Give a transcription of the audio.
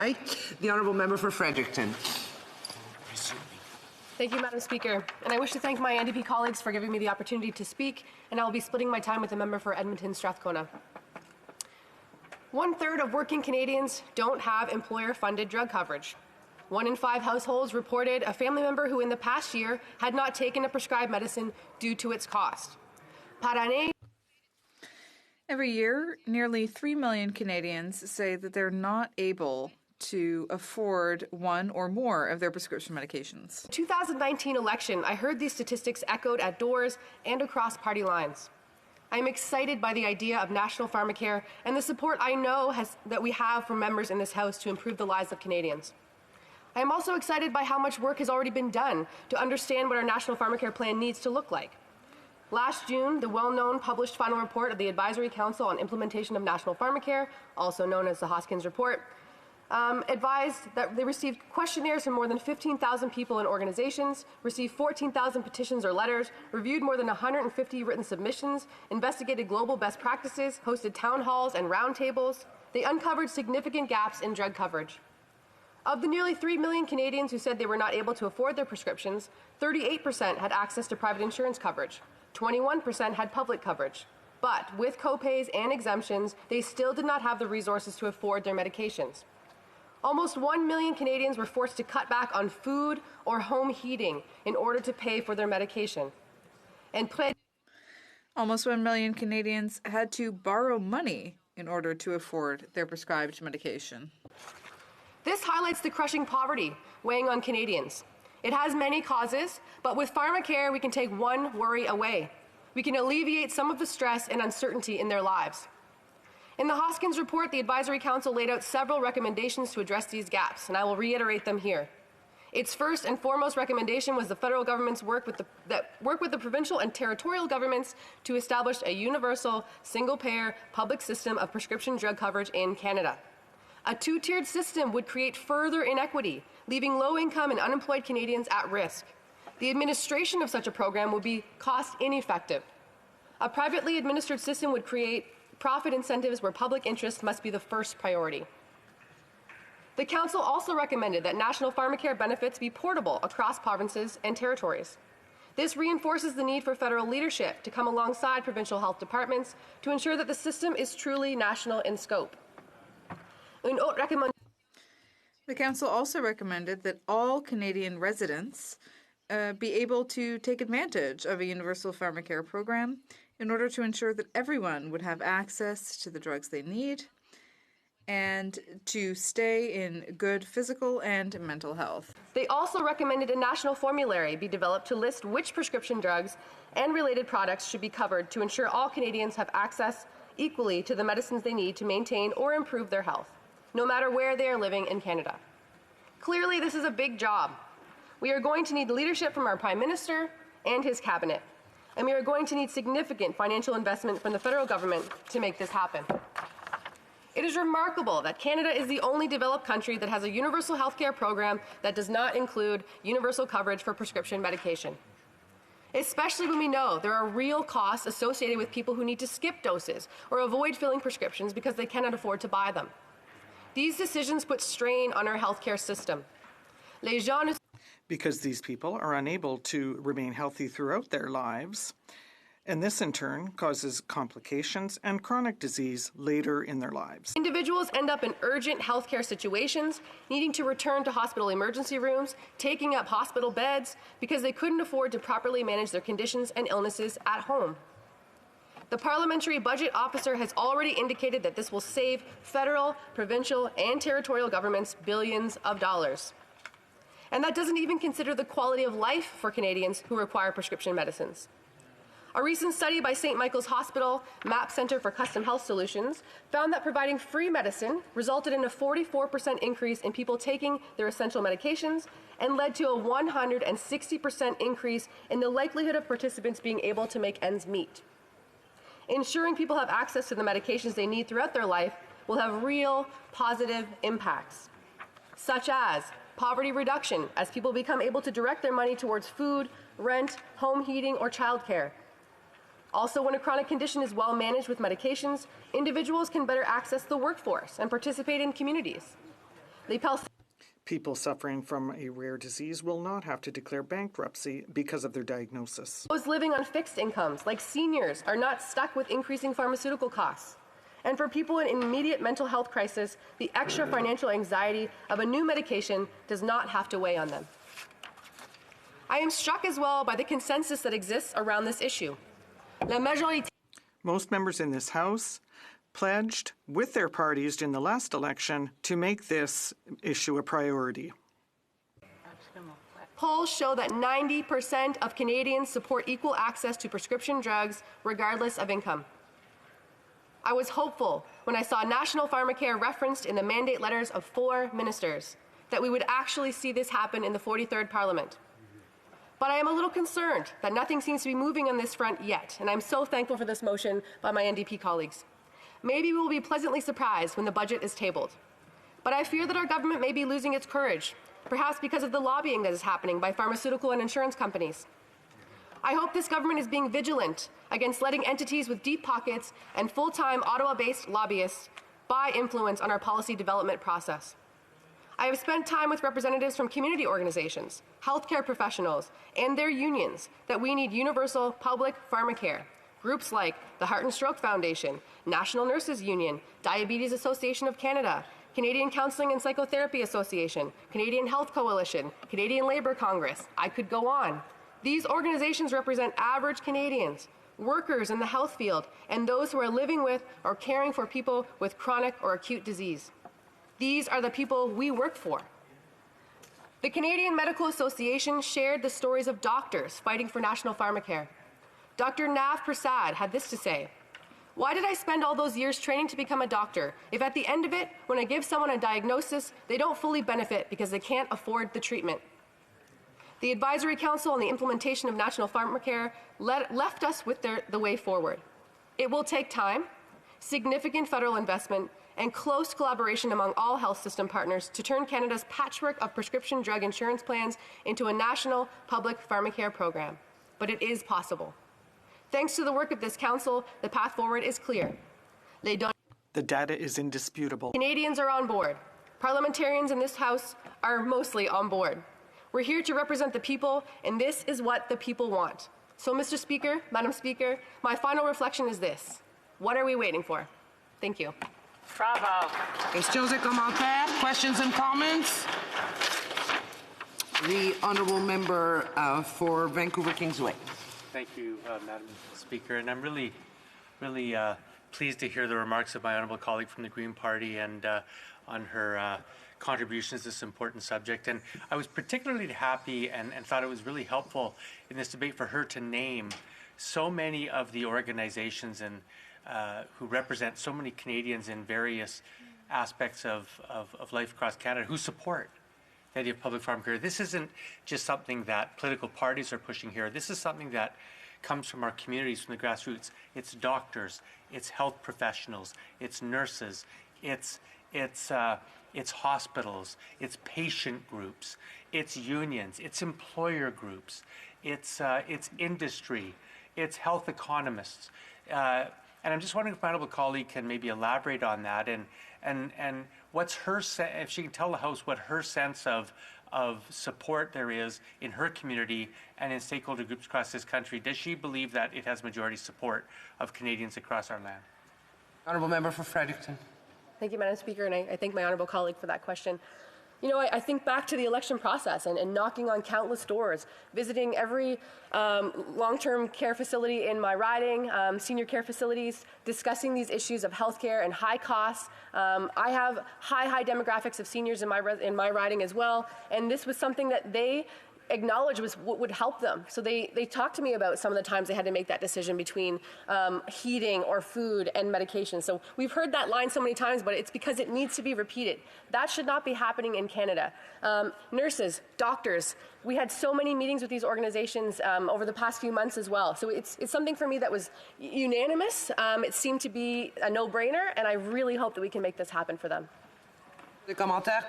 The honourable member for Fredericton. Thank you, Madam Speaker. And I wish to thank my NDP colleagues for giving me the opportunity to speak, and I will be splitting my time with the member for Edmonton Strathcona. 1/3 of working Canadians don't have employer-funded drug coverage. 1 in 5 households reported a family member who in the past year had not taken a prescribed medicine due to its cost. Par année. Every year, nearly 3 million Canadians say that they're not able to afford one or more of their prescription medications. 2019 election, I heard these statistics echoed at doors and across party lines. I am excited by the idea of national pharmacare and the support I know that we have from members in this House to improve the lives of Canadians. I am also excited by how much work has already been done to understand what our national pharmacare plan needs to look like. Last June, the well-known published final report of the Advisory Council on Implementation of National Pharmacare, also known as the Hoskins Report, advised that they received questionnaires from more than 15,000 people and organizations, received 14,000 petitions or letters, reviewed more than 150 written submissions, investigated global best practices, hosted town halls and roundtables. They uncovered significant gaps in drug coverage. Of the nearly 3 million Canadians who said they were not able to afford their prescriptions, 38% had access to private insurance coverage. 21% had public coverage. But with copays and exemptions, they still did not have the resources to afford their medications. Almost 1 million Canadians were forced to cut back on food or home heating in order to pay for their medication. Almost 1 million Canadians had to borrow money in order to afford their prescribed medication. This highlights the crushing poverty weighing on Canadians. It has many causes, but with pharmacare, we can take one worry away. We can alleviate some of the stress and uncertainty in their lives. In the Hoskins Report, the Advisory Council laid out several recommendations to address these gaps, and I will reiterate them here. Its first and foremost recommendation was the federal government's work with the provincial and territorial governments to establish a universal, single-payer, public system of prescription drug coverage in Canada. A two-tiered system would create further inequity, leaving low-income and unemployed Canadians at risk. The administration of such a program would be cost-ineffective. A privately administered system would create profit incentives where public interest must be the first priority. The Council also recommended that national pharmacare benefits be portable across provinces and territories. This reinforces the need for federal leadership to come alongside provincial health departments to ensure that the system is truly national in scope. The Council also recommended that all Canadian residents be able to take advantage of a universal pharmacare program in order to ensure that everyone would have access to the drugs they need and to stay in good physical and mental health. They also recommended a national formulary be developed to list which prescription drugs and related products should be covered to ensure all Canadians have access equally to the medicines they need to maintain or improve their health, no matter where they are living in Canada. Clearly, this is a big job. We are going to need leadership from our Prime Minister and his cabinet, and we are going to need significant financial investment from the federal government to make this happen. It is remarkable that Canada is the only developed country that has a universal healthcare program that does not include universal coverage for prescription medication. Especially when we know there are real costs associated with people who need to skip doses or avoid filling prescriptions because they cannot afford to buy them. These decisions put strain on our healthcare system. Because these people are unable to remain healthy throughout their lives, and this in turn causes complications and chronic disease later in their lives. Individuals end up in urgent healthcare situations, needing to return to hospital emergency rooms, taking up hospital beds because they couldn't afford to properly manage their conditions and illnesses at home. The Parliamentary Budget Officer has already indicated that this will save federal, provincial, and territorial governments billions of dollars. And that doesn't even consider the quality of life for Canadians who require prescription medicines. A recent study by St. Michael's Hospital, MAP Centre for Custom Health Solutions, found that providing free medicine resulted in a 44% increase in people taking their essential medications and led to a 160% increase in the likelihood of participants being able to make ends meet. Ensuring people have access to the medications they need throughout their life will have real positive impacts, such as poverty reduction as people become able to direct their money towards food, rent, home heating, or childcare. Also, when a chronic condition is well managed with medications, individuals can better access the workforce and participate in communities. People suffering from a rare disease will not have to declare bankruptcy because of their diagnosis. Those living on fixed incomes, like seniors, are not stuck with increasing pharmaceutical costs. And for people in immediate mental health crisis, the extra financial anxiety of a new medication does not have to weigh on them. I am struck as well by the consensus that exists around this issue. Most members in this House pledged with their parties in the last election to make this issue a priority. Polls show that 90% of Canadians support equal access to prescription drugs regardless of income. I was hopeful when I saw national pharmacare referenced in the mandate letters of 4 ministers that we would actually see this happen in the 43rd Parliament. But I am a little concerned that nothing seems to be moving on this front yet, and I'm so thankful for this motion by my NDP colleagues. Maybe we will be pleasantly surprised when the budget is tabled. But I fear that our government may be losing its courage, perhaps because of the lobbying that is happening by pharmaceutical and insurance companies. I hope this government is being vigilant against letting entities with deep pockets and full-time Ottawa-based lobbyists buy influence on our policy development process. I have spent time with representatives from community organizations, healthcare professionals, and their unions that we need universal public pharmacare. Groups like the Heart and Stroke Foundation, National Nurses Union, Diabetes Association of Canada, Canadian Counselling and Psychotherapy Association, Canadian Health Coalition, Canadian Labour Congress. I could go on. These organizations represent average Canadians, workers in the health field, and those who are living with or caring for people with chronic or acute disease. These are the people we work for. The Canadian Medical Association shared the stories of doctors fighting for national pharmacare. Dr. Nav Prasad had this to say: "Why did I spend all those years training to become a doctor if at the end of it, when I give someone a diagnosis, they don't fully benefit because they can't afford the treatment?" The Advisory Council on the implementation of national pharmacare left us with the way forward. It will take time, significant federal investment, and close collaboration among all health system partners to turn Canada's patchwork of prescription drug insurance plans into a national public pharmacare program. But it is possible. Thanks to the work of this council, the path forward is clear. The data is indisputable. Canadians are on board. Parliamentarians in this House are mostly on board. We're here to represent the people, and this is what the people want. So, Mr. Speaker, Madam Speaker, my final reflection is this: what are we waiting for? Thank you. Bravo. Questions et commentaires? Questions and comments? The honourable member for Vancouver Kingsway. Thank you, Madam Speaker, and I'm really pleased to hear the remarks of my honourable colleague from the Green Party and on her contributions to this important subject. And I was particularly happy and thought it was really helpful in this debate for her to name so many of the organizations and who represent so many Canadians in various aspects of life across Canada who support the idea of public pharmacare. This isn't just something that political parties are pushing here. This is something that comes from our communities, from the grassroots. It's doctors, it's health professionals, it's nurses, it's hospitals, it's patient groups, it's unions, it's employer groups, it's industry, it's health economists. And I'm just wondering if my honourable colleague can maybe elaborate on that and what's her if she can tell the House what her sense of support there is in her community and in stakeholder groups across this country. Does she believe that it has majority support of Canadians across our land? Honourable member for Fredericton. Thank you, Madam Speaker, and I thank my honourable colleague for that question. You know, I think back to the election process and knocking on countless doors, visiting every long-term care facility in my riding, senior care facilities, discussing these issues of healthcare and high costs. I have high demographics of seniors in my riding as well, and this was something that they acknowledge was what would help them. So they talked to me about some of the times they had to make that decision between heating or food and medication. So we've heard that line so many times, but it's because it needs to be repeated. That should not be happening in Canada. Nurses, doctors, we had so many meetings with these organizations over the past few months as well. So it's something for me that was unanimous. It seemed to be a no-brainer, and I really hope that we can make this happen for them. The commentaires?